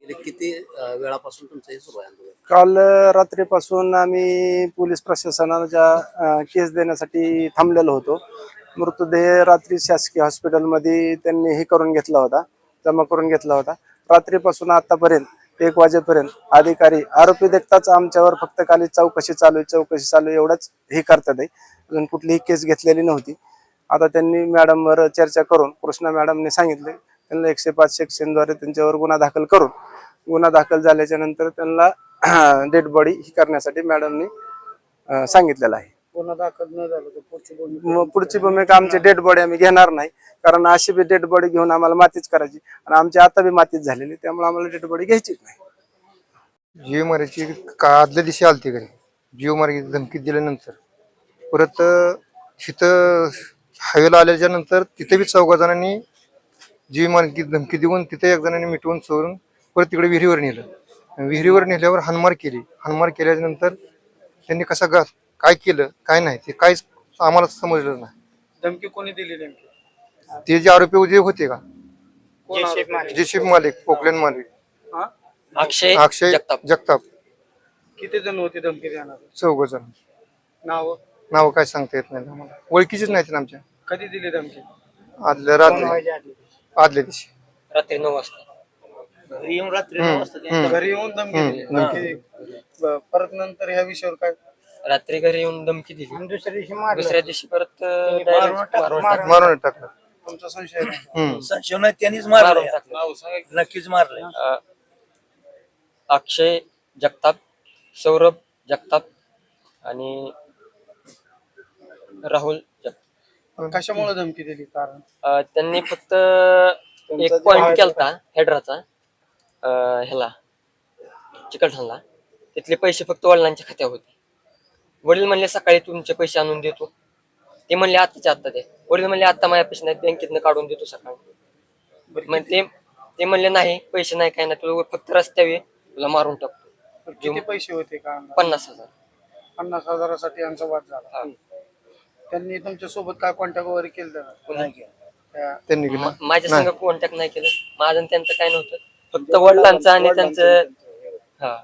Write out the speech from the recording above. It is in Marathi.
गेले किती वेळापासून तुमचं हे सुरू आहे आंदोलन? काल रात्रीपासून आम्ही पोलीस प्रशासनाच्या केस देण्यासाठी थांबलेलो होतो. मृतदेह रात्री शासकीय हॉस्पिटलमध्ये त्यांनी हे करून घेतला होता, जमा करून घेतला होता. रात्रीपासून आतापर्यंत 1 वाजेपर्यंत अधिकारी आरोपी देखताच आमच्यावर फक्त खाली चौकशी चालू आहे एवढंच हे करतात आहे. अजून कुठलीही केस घेतलेली नव्हती. आता त्यांनी मॅडमवर चर्चा करून कृष्णा मॅडमने सांगितले त्यांना 105 सेक्शनद्वारे त्यांच्यावर गुन्हा दाखल झाल्याच्या नंतर त्यांना डेड बॉडी ही करण्यासाठी मॅडमनी सांगितलेलं आहे. गुन्हा दाखल न झालं तर पुढची भूमिका आमची डेड बॉडी आम्ही घेणार नाही, कारण अशी बी डेड बॉडी घेऊन आम्हाला मातीच करायची आणि आमची आता बी मातीच झालेली, त्यामुळे आम्हाला डेड बॉडी घ्यायचीच नाही. जीव मारायची आदल्या दिवशी आलती घरी. जीव मारायची धमकी दिल्यानंतर परत तिथं हायवेला आल्याच्या नंतर तिथे बी 4 जणांनी जीव मारायची धमकी देऊन तिथे 1 जणांनी मिटवून सोडून परत तिकडे विहिरीवर नेलं. विहिरीवर नेल्यावर हाणमार केल्याच्या नंतर त्यांनी काय केलं काय नाही ते काहीच आम्हाला समजलं नाही. धमकी कोणी दिली नेमकी? ते जे आरोपी जे होते का जेसीबी मालिक पोकलेन मालिक अक्षय जगताप किती जण होते धमकी देणार? 4 जण. नाव काय सांगता येत नाही आम्हाला, ओळखीचीच नाहीत आमच्या. कधी दिली धमकी? आदल्या दिवशी रात्री 9 वाजता घरी येऊन धमकी दिली. परत नंतर ह्या विषयावर काय? रात्री घरी येऊन धमकी दिली, दुसऱ्या दिवशी परत मारून टाकलं. तुमचा संशय आहे? संशय नाही, त्यांनीच मारलं, नक्कीच मारलं. अक्षय जगताप, सौरभ जगताप आणि राहुल जगताप. कशामुळे धमकी दिली? कारण त्यांनी फक्त एक पॉइंट केलता हेडराचा, ह्याला चिकलठाणला. तिथले पैसे फक्त वडिलांच्या खात्यावर होते. वडील म्हणले सकाळी तुमचे पैसे आणून देतो, ते म्हणले आत्ताच्या आत्ता दे. वडील म्हणले आता माझ्या पैसे नाही, बँकेतनं काढून देतो सकाळी. मग ते म्हणले नाही पैसे नाही काय नाही, तुला फक्त रस्त्यावर तुला मारून टाकतो. किती पैसे होते का? 50,000. 50,000साठी यांचा वाद झाला. त्यांनी तुमच्या सोबत काय कॉन्टॅक्ट वगैरे केलं? त्यांनी माझ्या संग कॉन्टॅक्ट नाही केलं. माझं त्यांचं काय नव्हतं, फक्त वडिलांचं आणि त्यांचं. हा